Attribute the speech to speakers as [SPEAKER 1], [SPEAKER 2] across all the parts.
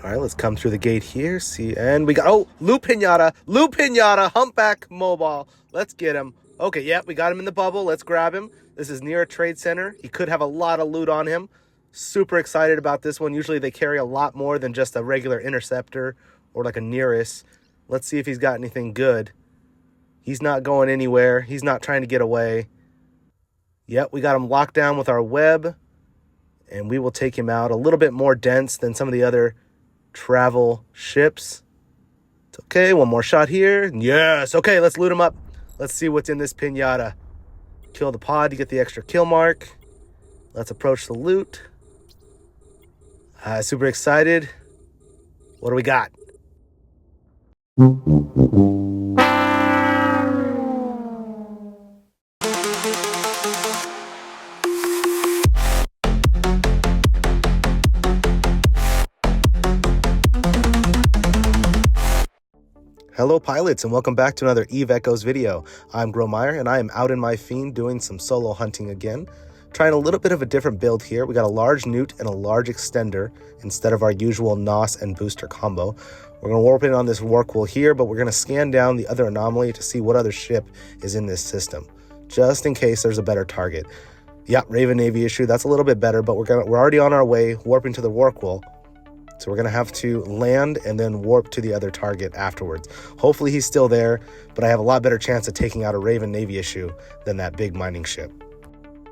[SPEAKER 1] All right, let's come through the gate here. See, and we got, oh, Lou Pinata, Humpback Mobile. Let's get him. Okay, yep, we got him in the bubble. Let's grab him. This is near a trade center. He could have a lot of loot on him. Super excited about this one. Usually they carry a lot more than just a regular interceptor or like a nearest. Let's see if he's got anything good. He's not going anywhere. He's not trying to get away. Yep, we got him locked down with our web, and we will take him out. A little bit more dense than some of the other travel ships. It's okay. One more shot here. Yes. Okay, let's loot him up. Let's see what's in this pinata. Kill the pod to get the extra kill mark. Let's approach the loot. Super excited. What do we got? Hello pilots, and welcome back to another Eve Echoes video. I'm Gromeyer, and I am out in my Fiend doing some solo hunting again. Trying a little bit of a different build here. We got a large newt and a large extender instead of our usual NOS and booster combo. We're going to warp in on this Rorqual here, but we're going to scan down the other anomaly to see what other ship is in this system, just in case there's a better target. Yep, Raven Navy issue, that's a little bit better, but we're already on our way, warping to the Rorqual. So we're going to have to land and then warp to the other target afterwards. Hopefully he's still there, but I have a lot better chance of taking out a Raven Navy issue than that big mining ship.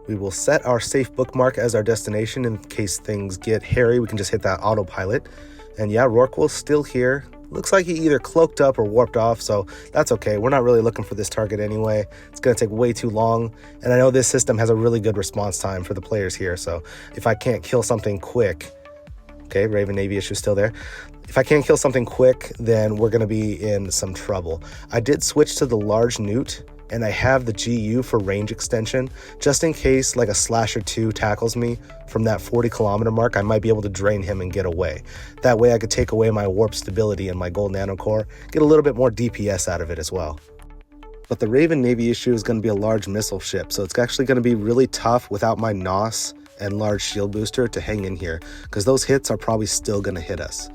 [SPEAKER 1] We will set our safe bookmark as our destination in case things get hairy. We can just hit that autopilot. And yeah, Rorqual's still here. Looks like he either cloaked up or warped off, so that's okay. We're not really looking for this target anyway. It's going to take way too long. And I know this system has a really good response time for the players here, so if I can't kill something quick... Okay, Raven Navy issue still there. If I can't kill something quick, then we're going to be in some trouble. I did switch to the large newt, and I have the GU for range extension. Just in case like a Slasher 2 tackles me from that 40-kilometer mark, I might be able to drain him and get away. That way I could take away my warp stability and my gold nanocore, get a little bit more DPS out of it as well. But the Raven Navy issue is going to be a large missile ship, so it's actually going to be really tough without my NOS and large shield booster to hang in here, because those hits are probably still going to hit us.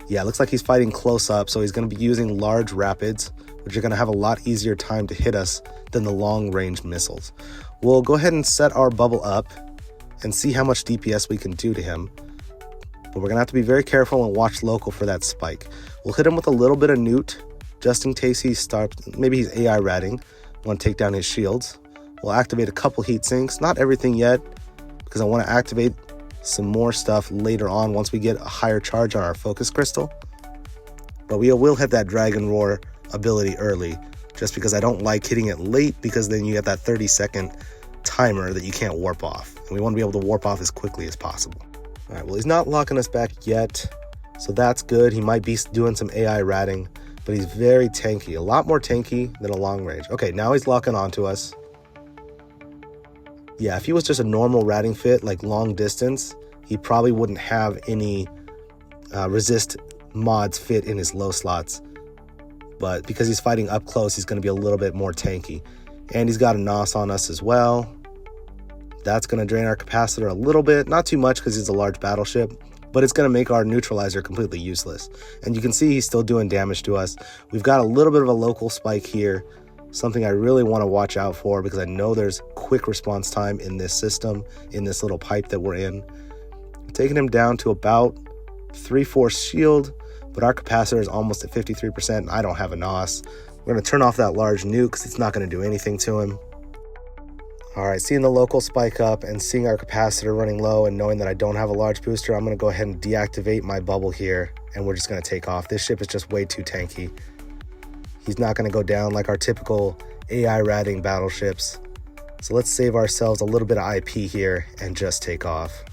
[SPEAKER 1] Yeah, it looks like he's fighting close up, so he's going to be using large rapids, which are going to have a lot easier time to hit us than the long range missiles. We'll go ahead and set our bubble up and see how much DPS we can do to him, but we're going to have to be very careful and watch local for that spike. We'll hit him with a little bit of newt just in case he starts, maybe he's AI ratting, want to take down his shields. We'll activate a couple heat sinks, not everything yet, because I want to activate some more stuff later on once we get a higher charge on our focus crystal. But we will hit that Dragon Roar ability early, just because I don't like hitting it late, because then you get that 30-second timer that you can't warp off. And we want to be able to warp off as quickly as possible. All right, well, he's not locking us back yet, so that's good. He might be doing some AI ratting, but he's very tanky, a lot more tanky than a long range. Okay, now he's locking onto us. Yeah, if he was just a normal ratting fit, like long distance, he probably wouldn't have any resist mods fit in his low slots. But because he's fighting up close, he's going to be a little bit more tanky. And he's got a NOS on us as well. That's going to drain our capacitor a little bit. Not too much because he's a large battleship, but it's going to make our neutralizer completely useless. And you can see he's still doing damage to us. We've got a little bit of a local spike here. Something I really want to watch out for, because I know there's quick response time in this system, in this little pipe that we're in. I'm taking him down to about 3/4 shield, but our capacitor is almost at 53%, and I don't have a NOS. We're going to turn off that large nuke because it's not going to do anything to him. All right, seeing the local spike up and seeing our capacitor running low and knowing that I don't have a large booster, I'm going to go ahead and deactivate my bubble here, and we're just going to take off. This ship is just way too tanky. He's not going to go down like our typical AI ratting battleships. So let's save ourselves a little bit of IP here and just take off.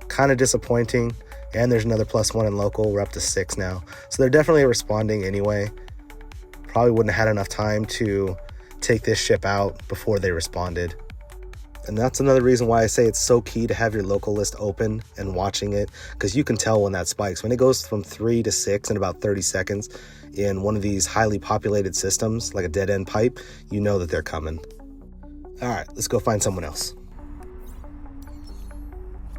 [SPEAKER 1] Kind of disappointing. And there's another +1 in local. We're up to 6 now. So they're definitely responding anyway. Probably wouldn't have had enough time to take this ship out before they responded. And that's another reason why I say it's so key to have your local list open and watching it, because you can tell when that spikes. When it goes from 3 to 6 in about 30 seconds in one of these highly populated systems, like a dead end pipe, you know that they're coming. All right, let's go find someone else.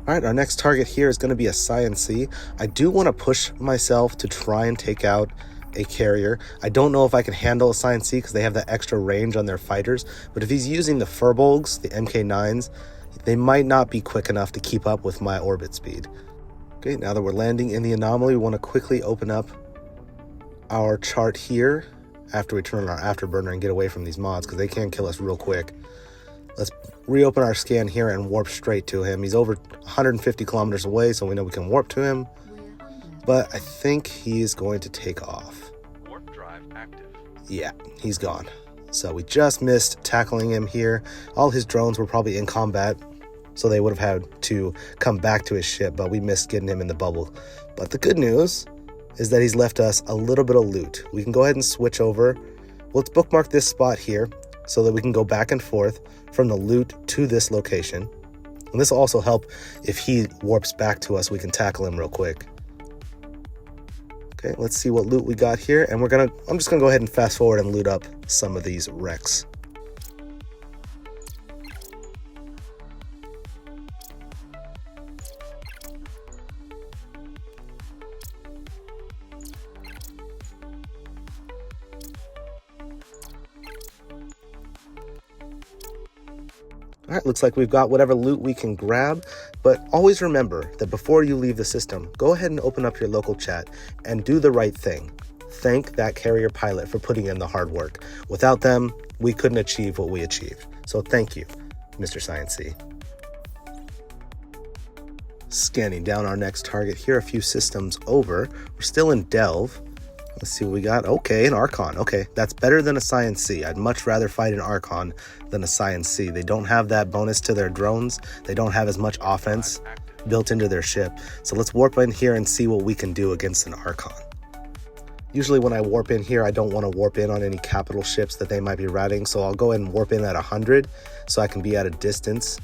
[SPEAKER 1] All right, our next target here is going to be a CNC. I do want to push myself to try and take out a carrier. I don't know if I can handle a CNC because they have that extra range on their fighters, but if he's using the Furbolgs, the MK9s, they might not be quick enough to keep up with my orbit speed. Okay, now that we're landing in the anomaly, we want to quickly open up our chart here after we turn on our afterburner and get away from these mods because they can kill us real quick. Let's reopen our scan here and warp straight to him. He's over 150 kilometers away, so we know we can warp to him. But I think he is going to take off.
[SPEAKER 2] Warp drive active.
[SPEAKER 1] Yeah, he's gone. So we just missed tackling him here. All his drones were probably in combat, so they would have had to come back to his ship, but we missed getting him in the bubble. But the good news is that he's left us a little bit of loot. We can go ahead and switch over. Let's bookmark this spot here so that we can go back and forth from the loot to this location. And this will also help if he warps back to us, we can tackle him real quick. Okay, let's see what loot we got here. And I'm just gonna go ahead and fast forward and loot up some of these wrecks. All right, looks like we've got whatever loot we can grab, but always remember that before you leave the system, go ahead and open up your local chat and do the right thing. Thank that carrier pilot for putting in the hard work. Without them, we couldn't achieve what we achieved. So thank you, Mr. CNC. Scanning down our next target here, a few systems over. We're still in Delve. Let's see what we got. Okay, an Archon. Okay, that's better than a CNC. I'd much rather fight an Archon than a CNC. They don't have that bonus to their drones. They don't have as much offense built into their ship. So let's warp in here and see what we can do against an Archon. Usually when I warp in here, I don't want to warp in on any capital ships that they might be routing. So I'll go ahead and warp in at 100 so I can be at a distance.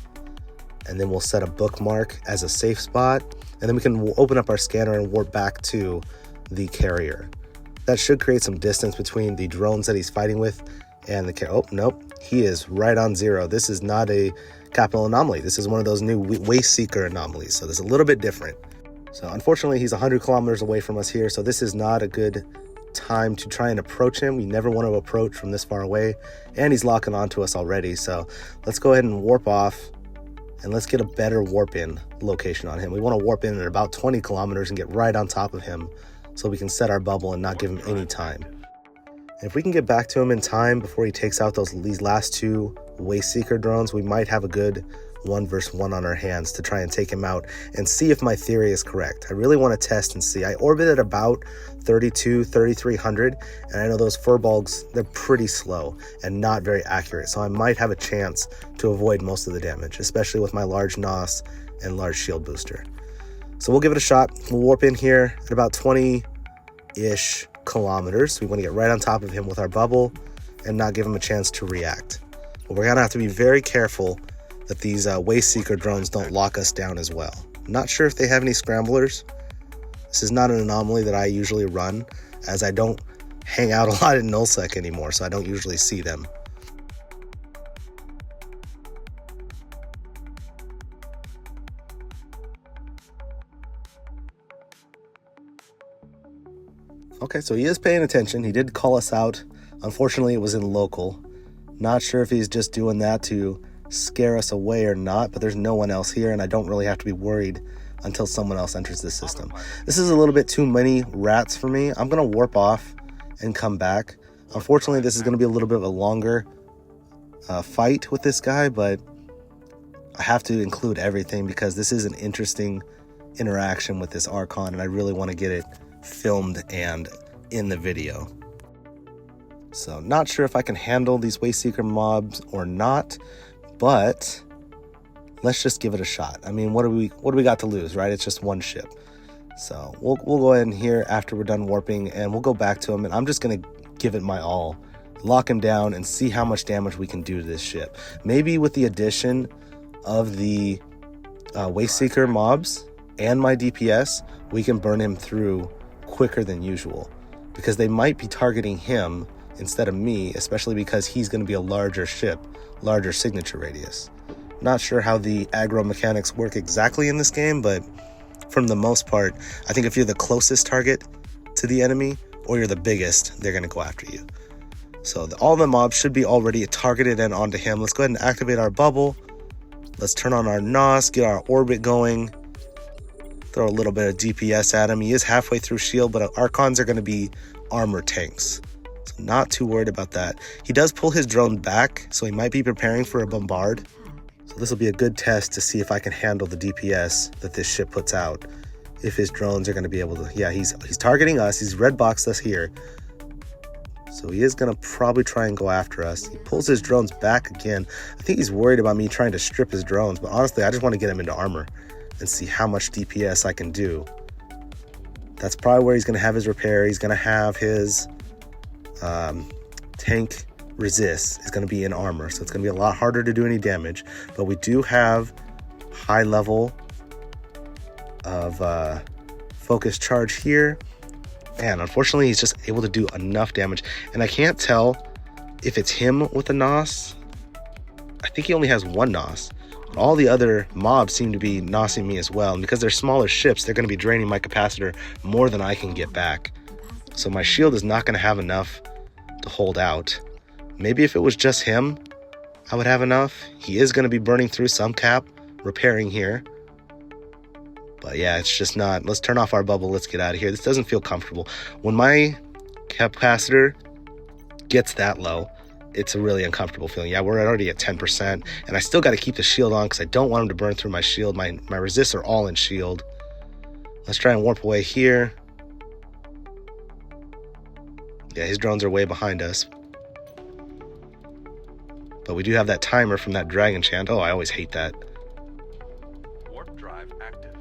[SPEAKER 1] And then we'll set a bookmark as a safe spot. And then we can open up our scanner and warp back to the carrier. That should create some distance between the drones that he's fighting with and the carrier. Oh, nope. He is right on zero. This is not a capital anomaly. This is one of those new waste seeker anomalies. So this is a little bit different. So unfortunately, he's 100 kilometers away from us here. So this is not a good time to try and approach him. We never want to approach from this far away. And he's locking onto us already. So let's go ahead and warp off. And let's get a better warp in location on him. We want to warp in at about 20 kilometers and get right on top of him so we can set our bubble and not give him any time. And if we can get back to him in time before he takes out these last two waste seeker drones, we might have a good 1 versus 1 on our hands to try and take him out and see if my theory is correct. I really want to test and see. I orbit at about 3,300, and I know those Furbolgs, they're pretty slow and not very accurate, so I might have a chance to avoid most of the damage, especially with my large NOS and large shield booster. So we'll give it a shot. We'll warp in here at about 20-ish kilometers. We want to get right on top of him with our bubble and not give him a chance to react. But we're going to have to be very careful that these waste seeker drones don't lock us down as well. I'm not sure if they have any scramblers. This is not an anomaly that I usually run, as I don't hang out a lot in nullsec anymore, so I don't usually see them. Okay, so he is paying attention. He did call us out. Unfortunately, it was in local. Not sure if he's just doing that to scare us away or not, but there's no one else here, and I don't really have to be worried until someone else enters the system. This is a little bit too many rats for me. I'm going to warp off and come back. Unfortunately, this is going to be a little bit of a longer fight with this guy, but I have to include everything because this is an interesting interaction with this Archon, and I really want to get it filmed and in the video. So not sure if I can handle these waste seeker mobs or not, but let's just give it a shot. I mean, what do we got to lose, right? It's just one ship. So we'll go ahead in here after we're done warping, and we'll go back to him, and I'm just gonna give it my all, lock him down, and see how much damage we can do to this ship. Maybe with the addition of the waste seeker mobs and my DPS, we can burn him through quicker than usual, because they might be targeting him instead of me, especially because he's going to be a larger ship, larger signature radius. Not sure how the aggro mechanics work exactly in this game, but from the most part, I think if you're the closest target to the enemy or you're the biggest, they're going to go after you. So all the mobs should be already targeted and onto him. Let's go ahead and activate our bubble. Let's turn on our NOS, get our orbit going. Throw a little bit of DPS at him. He is halfway through shield, but Archons are going to be armor tanks. So not too worried about that. He does pull his drone back, so he might be preparing for a bombard. So this will be a good test to see if I can handle the DPS that this ship puts out. If his drones are going to be able to... Yeah, he's targeting us. He's red boxed us here. So he is going to probably try and go after us. He pulls his drones back again. I think he's worried about me trying to strip his drones, but honestly, I just want to get him into armor and see how much DPS I can do. That's probably where he's going to have his repair. He's going to have his tank resist. Is going to be in armor, so it's going to be a lot harder to do any damage. But we do have high level of focus charge here. And unfortunately, he's just able to do enough damage. And I can't tell if it's him with the NOS. I think he only has one NOS. All the other mobs seem to be nosing me as well. And because they're smaller ships, they're going to be draining my capacitor more than I can get back. So my shield is not going to have enough to hold out. Maybe if it was just him, I would have enough. He is going to be burning through some cap, repairing here. But yeah, it's just not. Let's turn off our bubble. Let's get out of here. This doesn't feel comfortable. When my capacitor gets that low, it's a really uncomfortable feeling. Yeah, we're already at 10%, and I still got to keep the shield on because I don't want him to burn through my shield. My resists are all in shield. Let's try and warp away here. Yeah, his drones are way behind us. But we do have that timer from that dragon chant. Oh, I always hate that.
[SPEAKER 2] Warp drive active.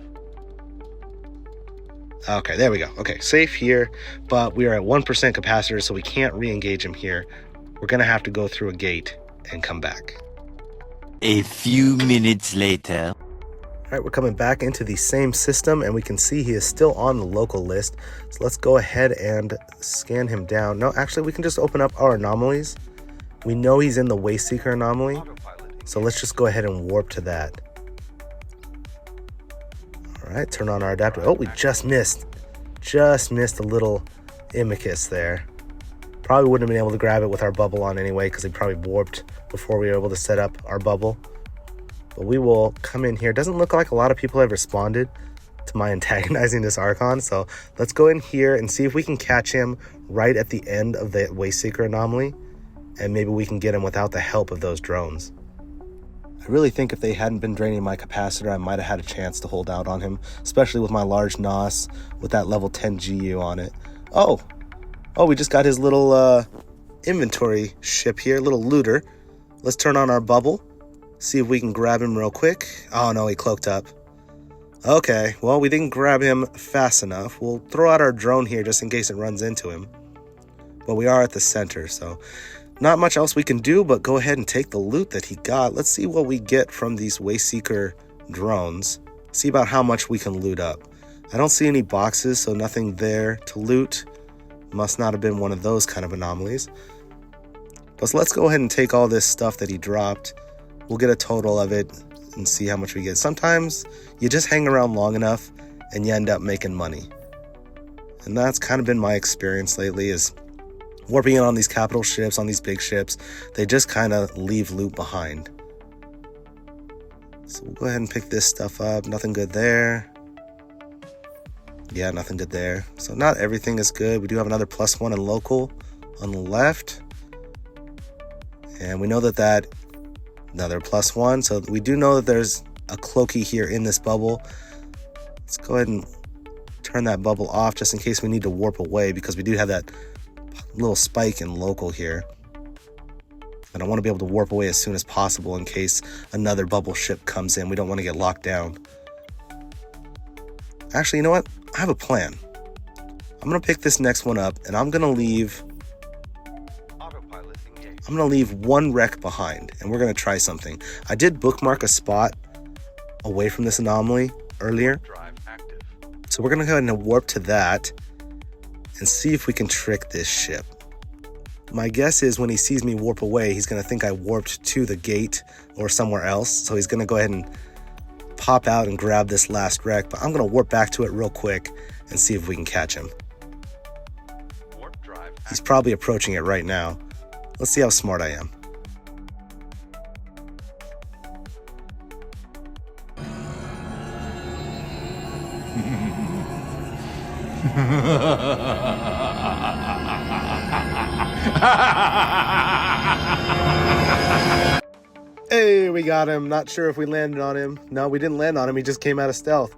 [SPEAKER 1] Okay, there we go. Okay, safe here, but we are at 1% capacitor, so we can't re-engage him here. We're going to have to go through a gate and come back.
[SPEAKER 3] A few minutes later.
[SPEAKER 1] All right, we're coming back into the same system, and we can see he is still on the local list. So let's go ahead and scan him down. No, actually, we can just open up our anomalies. We know he's in the Wayseeker anomaly, so let's just go ahead and warp to that. All right, turn on our adapter. Oh, we just missed. Just missed a little Imicus there. Probably wouldn't have been able to grab it with our bubble on anyway, because it probably warped before we were able to set up our bubble. But we will come in here. Doesn't look like a lot of people have responded to my antagonizing this Archon, so let's go in here and see if we can catch him right at the end of the Wayseeker anomaly, and maybe we can get him without the help of those drones. I really think if they hadn't been draining my capacitor, I might have had a chance to hold out on him, especially with my large NOS with that level 10 GU on it. Oh, we just got his little inventory ship here, little looter. Let's turn on our bubble, see if we can grab him real quick. Oh no, he cloaked up. Okay, well, we didn't grab him fast enough. We'll throw out our drone here just in case it runs into him. But we are at the center, so not much else we can do but go ahead and take the loot that he got. Let's see what we get from these Wayseeker drones. See about how much we can loot up. I don't see any boxes, so nothing there to loot. Must not have been one of those kind of anomalies. But let's go ahead and take all this stuff that he dropped. We'll get a total of it and see how much we get. Sometimes you just hang around long enough and you end up making money. And that's kind of been my experience lately, is warping in on these capital ships, on these big ships. They just kind of leave loot behind. So we'll go ahead and pick this stuff up. Nothing good there. Yeah, nothing good there. So not everything is good. We do have another +1 in local on the left. And we know that another +1. So we do know that there's a cloaky here in this bubble. Let's go ahead and turn that bubble off just in case we need to warp away, because we do have that little spike in local here. And I want to be able to warp away as soon as possible in case another bubble ship comes in. We don't want to get locked down. Actually, you know what? I have a plan. I'm going to pick this next one up, and I'm going to leave one wreck behind, and we're going to try something. I did bookmark a spot away from this anomaly earlier. So we're going to go ahead and warp to that and see if we can trick this ship. My guess is when he sees me warp away, he's going to think I warped to the gate or somewhere else. So he's going to go ahead and pop out and grab this last wreck. But I'm going to warp back to it real quick and see if we can catch him.
[SPEAKER 2] Warp drive
[SPEAKER 1] He's probably approaching it right now. Let's see how smart I am. Hey, we got him. Not sure if we landed on him. No, we didn't land on him. He just came out of stealth.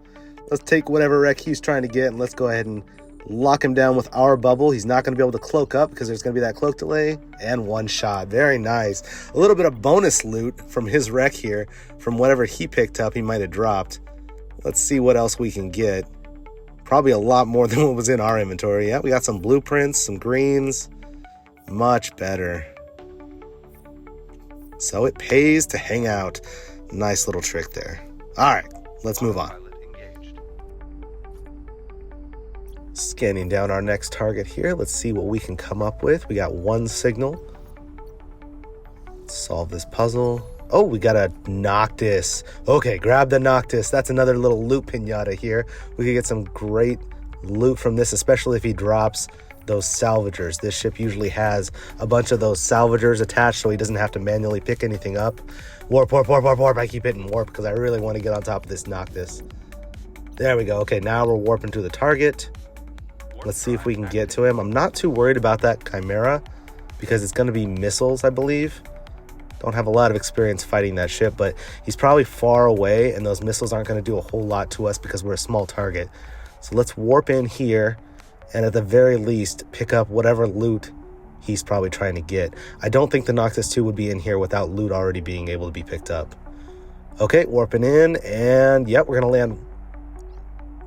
[SPEAKER 1] Let's take whatever wreck he's trying to get, and let's go ahead and lock him down with our bubble. He's not going to be able to cloak up because there's going to be that cloak delay, and one shot. Very nice. A little bit of bonus loot from his wreck here, from whatever he picked up he might have dropped. Let's see what else we can get. Probably a lot more than what was in our inventory. Yeah, we got some blueprints, some greens. Much better. So it pays to hang out. Nice little trick there. All right, let's move on.
[SPEAKER 2] pilot engaged.
[SPEAKER 1] Scanning down our next target here. Let's see what we can come up with. We got one signal. Let's solve this puzzle. Oh, we got a Noctis. Okay, grab the Noctis. That's another little loot pinata here. We could get some great loot from this, especially if he drops those salvagers. This ship usually has a bunch of those salvagers attached, so he doesn't have to manually pick anything up. Warp, warp, warp, warp, warp. I keep hitting warp because I really want to get on top of this Noctis. There we go. Okay, now we're warping to the target. Let's see if we can get to him. I'm not too worried about that Chimera because it's going to be missiles, I believe. Don't have a lot of experience fighting that ship, but he's probably far away, and those missiles aren't going to do a whole lot to us because we're a small target. So let's warp in here, and at the very least, pick up whatever loot he's probably trying to get. I don't think the Noctis 2 would be in here without loot already being able to be picked up. Okay, warping in, and yep, we're going to land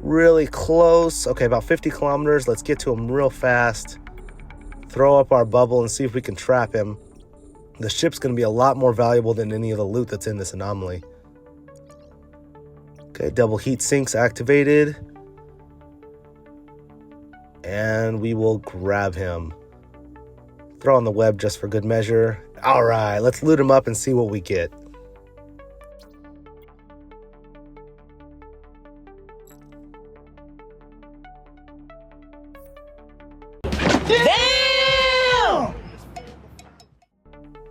[SPEAKER 1] really close. Okay, about 50 kilometers. Let's get to him real fast. Throw up our bubble and see if we can trap him. The ship's going to be a lot more valuable than any of the loot that's in this anomaly. Okay, double heat sinks activated. And we will grab him. Throw on the web just for good measure. All right, let's loot him up and see what we get.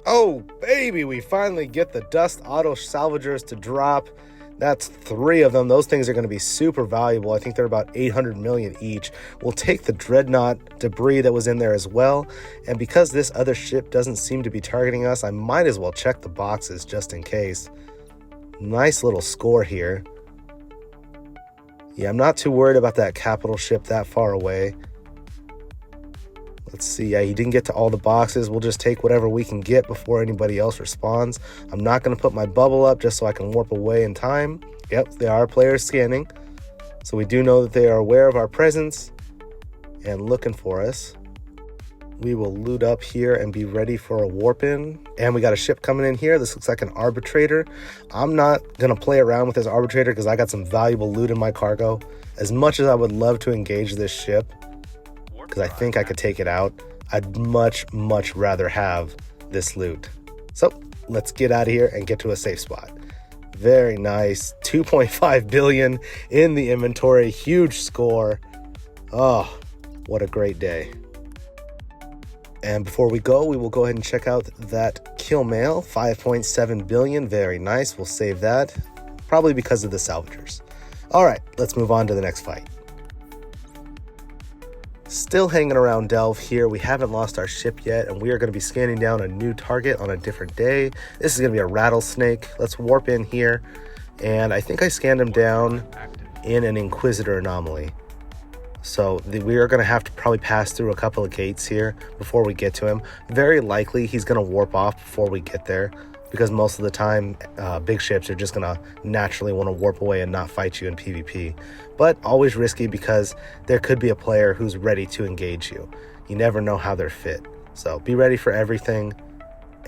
[SPEAKER 1] Oh, baby, we finally get the dust auto salvagers to drop. That's 3 of them. Those things are going to be super valuable. I think they're about 800 million each. We'll take the dreadnought debris that was in there as well. And because this other ship doesn't seem to be targeting us, I might as well check the boxes just in case. Nice little score here. Yeah, I'm not too worried about that capital ship that far away. Let's see. Yeah, he didn't get to all the boxes. We'll just take whatever we can get before anybody else responds. I'm not going to put my bubble up just so I can warp away in time. Yep, there are players scanning. So we do know that they are aware of our presence and looking for us. We will loot up here and be ready for a warp in. And we got a ship coming in here. This looks like an arbitrator. I'm not going to play around with this arbitrator because I got some valuable loot in my cargo. As much as I would love to engage this ship, because I think I could take it out, I'd much, much rather have this loot. So let's get out of here and get to a safe spot. Very nice. 2.5 billion in the inventory. Huge score. Oh, what a great day. And before we go, we will go ahead and check out that kill mail. 5.7 billion. Very nice. We'll save that. Probably because of the salvagers. All right, let's move on to the next fight. Still hanging around Delve here. We haven't lost our ship yet, and we are going to be scanning down a new target on a different day. This is going to be a rattlesnake. Let's warp in here, and I think I scanned him down in an Inquisitor anomaly. So we are going to have to probably pass through a couple of gates here before we get to him. Very likely he's going to warp off before we get there, because most of the time big ships are just going to naturally want to warp away and not fight you in PvP. But always risky because there could be a player who's ready to engage you. You never know how they're fit. So be ready for everything,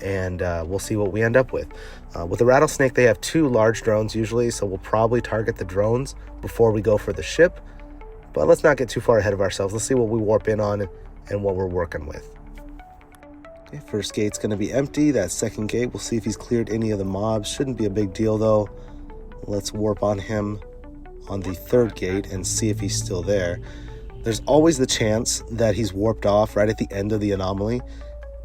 [SPEAKER 1] and we'll see what we end up with. With the Rattlesnake, they have 2 large drones usually, so we'll probably target the drones before we go for the ship. But let's not get too far ahead of ourselves. Let's see what we warp in on and what we're working with. Okay, first gate's going to be empty. That second gate, we'll see if he's cleared any of the mobs. Shouldn't be a big deal though. Let's warp on him on the third gate and see if he's still there. There's always the chance that he's warped off right at the end of the anomaly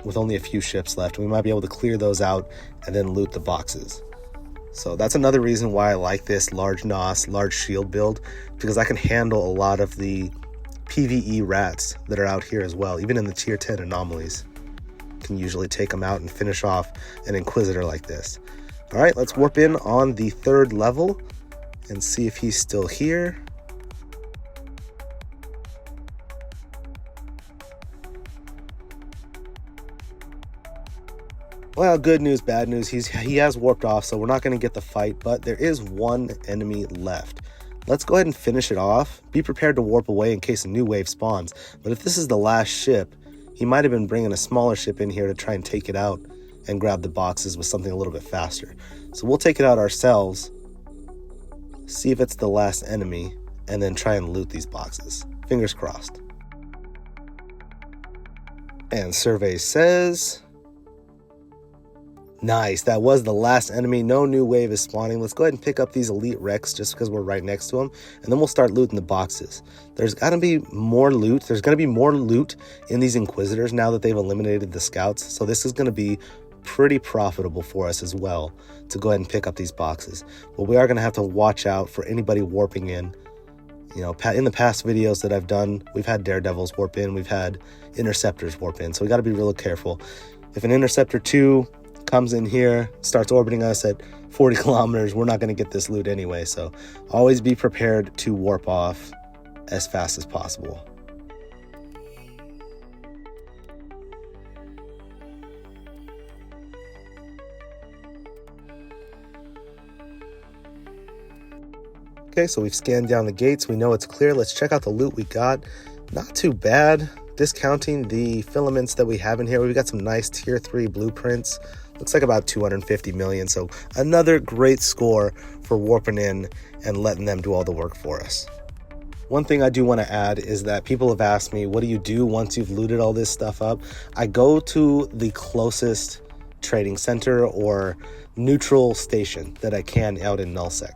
[SPEAKER 1] with only a few ships left. We might be able to clear those out and then loot the boxes. So that's another reason why I like this large NOS, large shield build, because I can handle a lot of the PvE rats that are out here as well. Even in the tier 10 anomalies, can usually take them out and finish off an Inquisitor like this. All right, let's warp in on the third level and see if he's still here. Well, good news, bad news. He has warped off, so we're not going to get the fight, but there is one enemy left. Let's go ahead and finish it off. Be prepared to warp away in case a new wave spawns. But if this is the last ship, he might have been bringing a smaller ship in here to try and take it out and grab the boxes with something a little bit faster. So we'll take it out ourselves, see if it's the last enemy, and then try and loot these boxes. Fingers crossed. And survey says... Nice, that was the last enemy. No new wave is spawning. Let's go ahead and pick up these elite wrecks just because we're right next to them, and then we'll start looting the boxes. There's got to be more loot. There's going to be more loot in these Inquisitors now that they've eliminated the scouts, so this is going to be pretty profitable for us as well to go ahead and pick up these boxes. But we are going to have to watch out for anybody warping in. You know, in the past videos that I've done, we've had Daredevils warp in, we've had Interceptors warp in, so we got to be real careful. If an Interceptor 2 comes in here, starts orbiting us at 40 kilometers, we're not going to get this loot anyway, so always be prepared to warp off as fast as possible. Okay, so we've scanned down the gates. We know it's clear. Let's check out the loot we got. Not too bad. Discounting the filaments that we have in here, we've got some nice tier 3 blueprints. Looks like about 250 million. So another great score for warping in and letting them do all the work for us. One thing I do want to add is that people have asked me, what do you do once you've looted all this stuff up? I go to the closest trading center or neutral station that I can out in nullsec.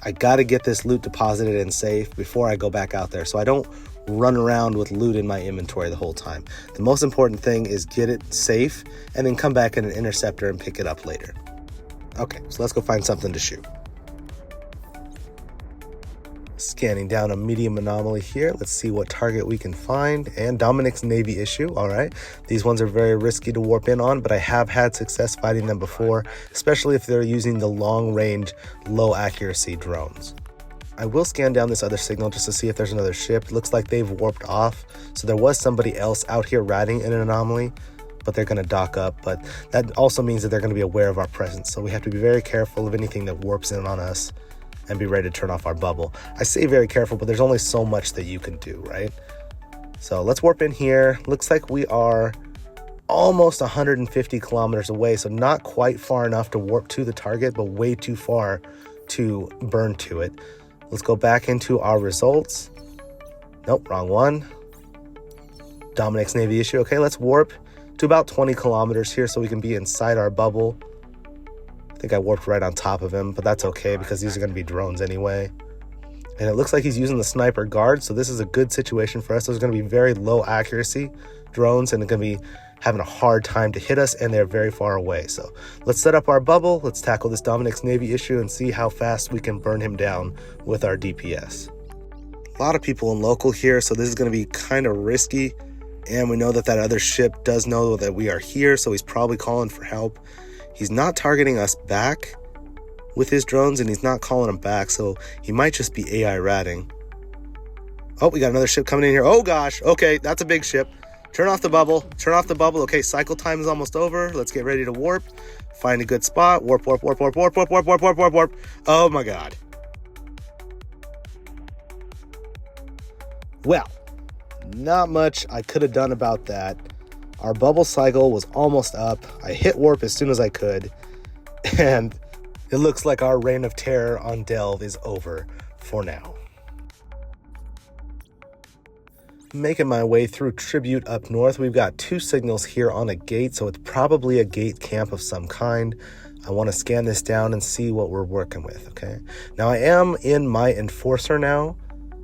[SPEAKER 1] I got to get this loot deposited and safe before I go back out there, so I don't run around with loot in my inventory the whole time. The most important thing is get it safe and then come back in an interceptor and pick it up later. Okay, so let's go find something to shoot. Scanning down a medium anomaly here. Let's see what target we can find. And Dominic's Navy issue. All right. These ones are very risky to warp in on, but I have had success fighting them before, especially if they're using the long range, low accuracy drones. I will scan down this other signal just to see if there's another ship. It looks like they've warped off. So there was somebody else out here ratting in an anomaly, but they're going to dock up. But that also means that they're going to be aware of our presence. So we have to be very careful of anything that warps in on us and be ready to turn off our bubble. I say very careful, but there's only so much that you can do, right? So let's warp in here. Looks like we are almost 150 kilometers away, so not quite far enough to warp to the target, but way too far to burn to it. Let's go back into our results. Nope, wrong one. Dominic's Navy issue. Okay, let's warp to about 20 kilometers here so we can be inside our bubble. I think I warped right on top of him, but that's okay because these are going to be drones anyway. And it looks like he's using the sniper guard, so this is a good situation for us. Those are going to be very low accuracy drones, and they're going to be having a hard time to hit us, and they're very far away. So let's set up our bubble. Let's tackle this Dominic's Navy issue and see how fast we can burn him down with our DPS. A lot of people in local here, so this is going to be kind of risky. And we know that that other ship does know that we are here, so he's probably calling for help. He's not targeting us back with his drones, and he's not calling them back, so he might just be AI ratting. Oh, we got another ship coming in here. Oh gosh, okay, that's a big ship. Turn off the bubble, turn off the bubble. Okay, cycle time is almost over. Let's get ready to warp. Find a good spot. Warp, warp, warp, warp, warp, warp, warp, warp, warp, warp, warp. Oh my God. Well, not much I could have done about that. Our bubble cycle was almost up. I hit warp as soon as I could. And it looks like our reign of terror on Delve is over for now. Making my way through Tribute up north. We've got 2 signals here on a gate, so it's probably a gate camp of some kind. I want to scan this down and see what we're working with, okay? Now, I am in my Enforcer now,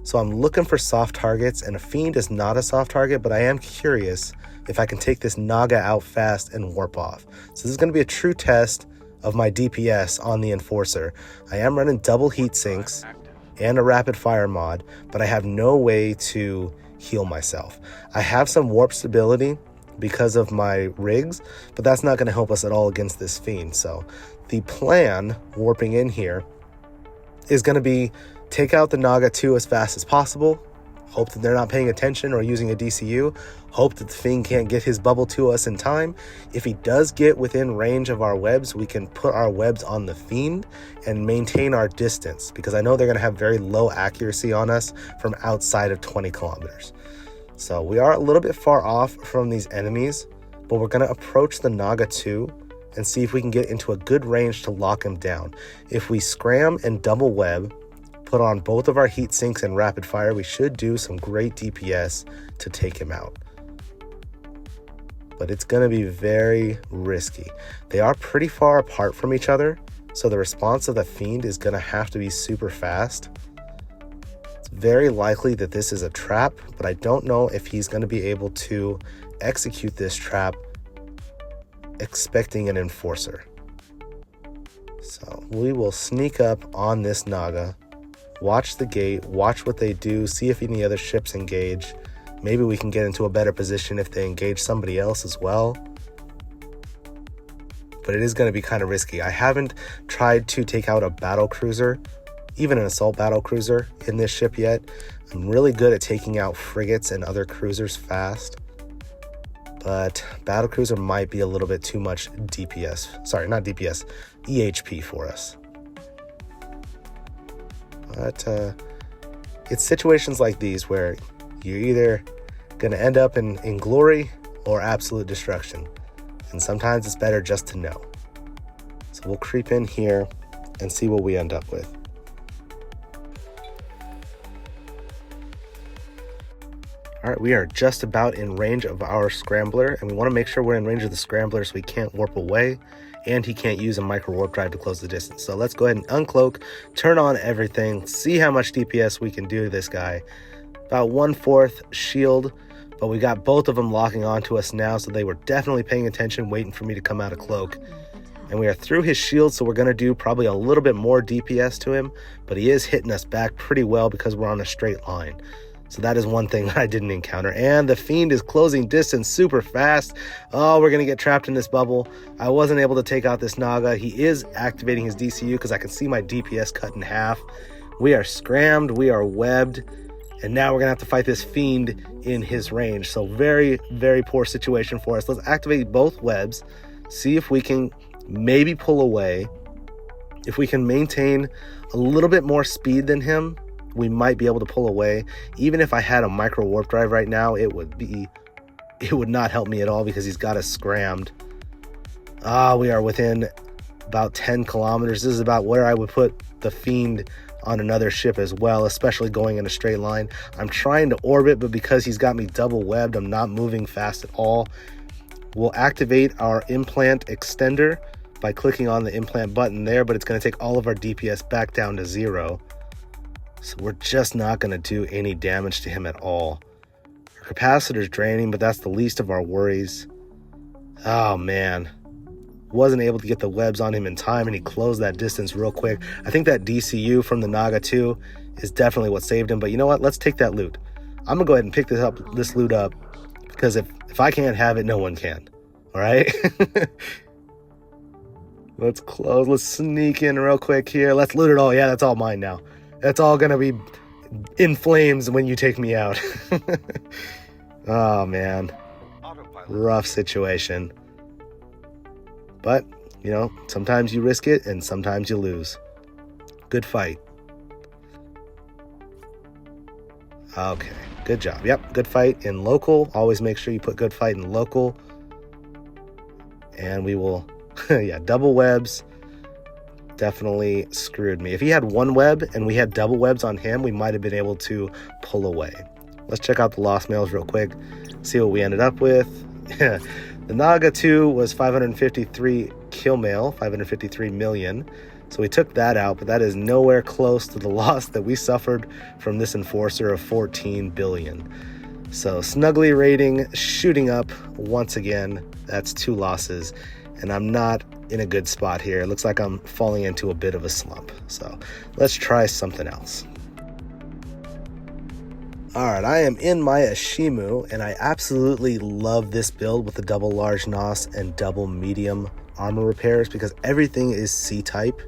[SPEAKER 1] so I'm looking for soft targets, and a Fiend is not a soft target, but I am curious if I can take this Naga out fast and warp off. So this is going to be a true test of my DPS on the Enforcer. I am running double heat sinks and a rapid fire mod, but I have no way to heal myself. I have some warp stability because of my rigs, but that's not going to help us at all against this Fiend. So the plan, warping in here, is going to be take out the Naga 2 as fast as possible, hope that they're not paying attention or using a DCU, hope that the Fiend can't get his bubble to us in time. If he does get within range of our webs, we can put our webs on the Fiend and maintain our distance, because I know they're going to have very low accuracy on us from outside of 20 kilometers. So we are a little bit far off from these enemies, but we're going to approach the Naga 2 and see if we can get into a good range to lock him down. If we scram and double web, put on both of our heat sinks and rapid fire, we should do some great DPS to take him out. But it's going to be very risky. They are pretty far apart from each other, so the response of the Fiend is going to have to be super fast. It's very likely that this is a trap, but I don't know if he's going to be able to execute this trap expecting an Enforcer. So we will sneak up on this Naga, watch the gate, watch what they do, see if any other ships engage. Maybe we can get into a better position if they engage somebody else as well. But it is going to be kind of risky. I haven't tried to take out a battle cruiser, even an assault battle cruiser in this ship yet. I'm really good at taking out frigates and other cruisers fast, but battle cruiser might be a little bit too much DPS. Sorry, not DPS, EHP for us. But it's situations like these where you're either going to end up in glory or absolute destruction. And sometimes it's better just to know. So we'll creep in here and see what we end up with. All right, we are just about in range of our scrambler, and we want to make sure we're in range of the scrambler so we can't warp away, and he can't use a micro warp drive to close the distance. So let's go ahead and uncloak, turn on everything, see how much DPS we can do to this guy. About 1/4 shield, but we got both of them locking onto us now, so they were definitely paying attention, waiting for me to come out of cloak. And we are through his shield, so we're going to do probably a little bit more DPS to him, but he is hitting us back pretty well because we're on a straight line. So that is one thing that I didn't encounter. And the Fiend is closing distance super fast. Oh, we're going to get trapped in this bubble. I wasn't able to take out this Naga. He is activating his DCU because I can see my DPS cut in half. We are scrammed. We are webbed. And now we're going to have to fight this Fiend in his range. So very, very poor situation for us. Let's activate both webs. See if we can maybe pull away. If we can maintain a little bit more speed than him, we might be able to pull away. Even if I had a micro warp drive right now, it would not help me at all because he's got us scrammed. We are within about 10 kilometers. This is about where I would put the Fiend on another ship as well, especially going in a straight line. I'm trying to orbit, but because he's got me double webbed, I'm not moving fast at all. We'll activate our implant extender by clicking on the implant button there, but it's going to take all of our DPS back down to 0. So we're just not going to do any damage to him at all. Our capacitor's draining, but that's the least of our worries. Oh, man. Wasn't able to get the webs on him in time, and he closed that distance real quick. I think that DCU from the Naga 2 is definitely what saved him. But you know what? Let's take that loot. I'm going to go ahead and pick this loot up, because if I can't have it, no one can. All right? Let's close. Let's sneak in real quick here. Let's loot it all. Yeah, that's all mine now. That's all going to be in flames when you take me out. Oh, man. Rough situation. But, you know, sometimes you risk it and sometimes you lose. Good fight. Okay, good job. Yep, good fight in local. Always make sure you put good fight in local. And we will, yeah, double webs. Definitely screwed me. If he had one web and we had double webs on him, we might have been able to pull away. let's check out the lost mails real quick, see what we ended up with. The Naga 2 was 553 kill mail, 553 million. So we took that out, but that is nowhere close to the loss that we suffered from this enforcer of 14 billion. So Snuggly rating shooting up once again. That's 2 losses, and I'm not in a good spot here. It looks like I'm falling into a bit of a slump. So let's try something else. Alright, I am in my Ashimmu, and I absolutely love this build with the double large NOS and double medium armor repairs because everything is C-type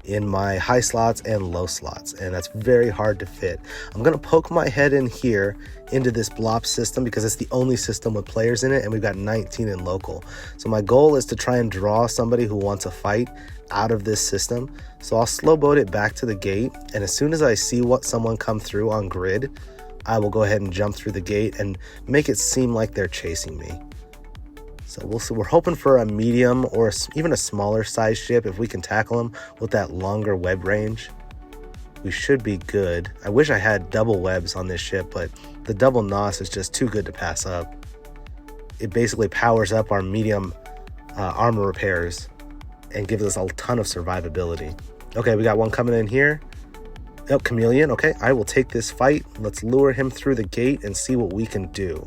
[SPEAKER 1] in my high slots and low slots, and that's very hard to fit. I'm going to poke my head in here into this blob system because it's the only system with players in it, and we've got 19 in local. So my goal is to try and draw somebody who wants a fight out of this system. So I'll slow boat it back to the gate, and as soon as I see someone come through on grid, I will go ahead and jump through the gate and make it seem like they're chasing me. So we'll see. We're hoping for a medium or even a smaller size ship. If we can tackle them with that longer web range, we should be good. I wish I had double webs on this ship, but the double NOS is just too good to pass up. It basically powers up our medium armor repairs and gives us a ton of survivability. Okay, we got one coming in here. Oh, Chameleon. Okay, I will take this fight. Let's lure him through the gate and see what we can do.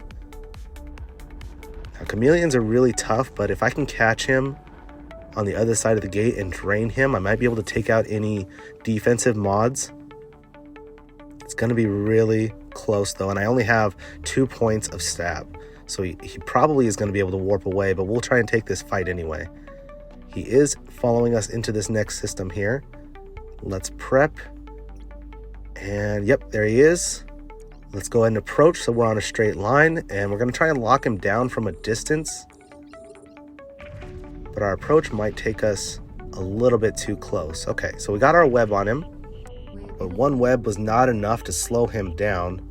[SPEAKER 1] Now, chameleons are really tough, but if I can catch him on the other side of the gate and drain him, I might be able to take out any defensive mods. It's going to be really close, though, and I only have 2 points of stab. So he probably is going to be able to warp away, but we'll try and take this fight anyway. He is following us into this next system here. Let's prep. And yep, there he is. Let's go ahead and approach so we're on a straight line, and we're going to try and lock him down from a distance. But our approach might take us a little bit too close. Okay, so we got our web on him, but one web was not enough to slow him down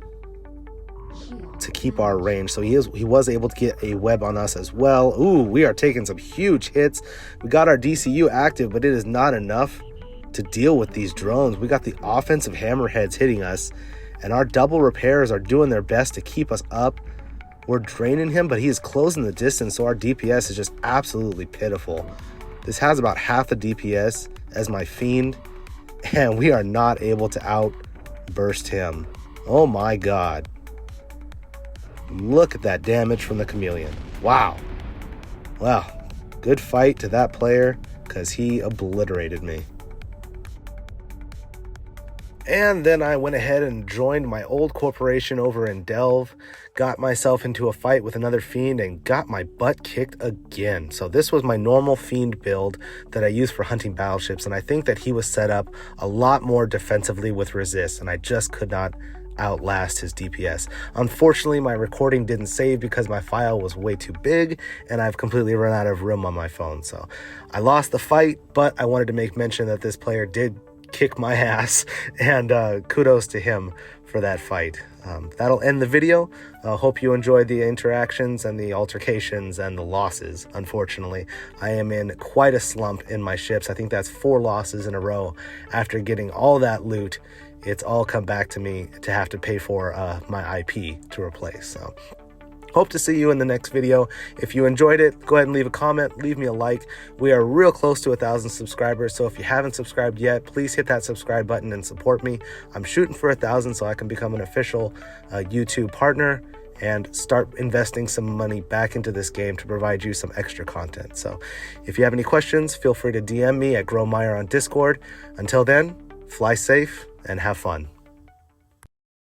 [SPEAKER 1] to keep our range. So he was able to get a web on us as well. Ooh, we are taking some huge hits. We got our DCU active, but it is not enough to deal with these drones. We got the offensive hammerheads hitting us, and our double repairs are doing their best to keep us up. We're draining him, but he is closing the distance, so our DPS is just absolutely pitiful. This has about half the DPS as my Fiend, and we are not able to outburst him. Oh my god. Look at that damage from the Chameleon. Wow. Well, good fight to that player because he obliterated me. And then I went ahead and joined my old corporation over in Delve, got myself into a fight with another Fiend, and got my butt kicked again. So this was my normal Fiend build that I use for hunting battleships, and I think that he was set up a lot more defensively with resist, and I just could not outlast his DPS. Unfortunately, my recording didn't save because my file was way too big, and I've completely run out of room on my phone. So I lost the fight, but I wanted to make mention that this player did kick my ass, and kudos to him for that fight. That'll end the video. Hope you enjoyed the interactions and the altercations and the losses. Unfortunately, I am in quite a slump in my ships. I think that's 4 losses in a row. After getting all that loot, it's all come back to me to have to pay for my IP to replace. So hope to see you in the next video. If you enjoyed it, go ahead and leave a comment, leave me a like. We are real close to 1,000 subscribers, so if you haven't subscribed yet, please hit that subscribe button and support me. I'm shooting for 1,000 so I can become an official YouTube partner and start investing some money back into this game to provide you some extra content. So if you have any questions, feel free to DM me at GrowMeyer on Discord. Until then, fly safe and have fun.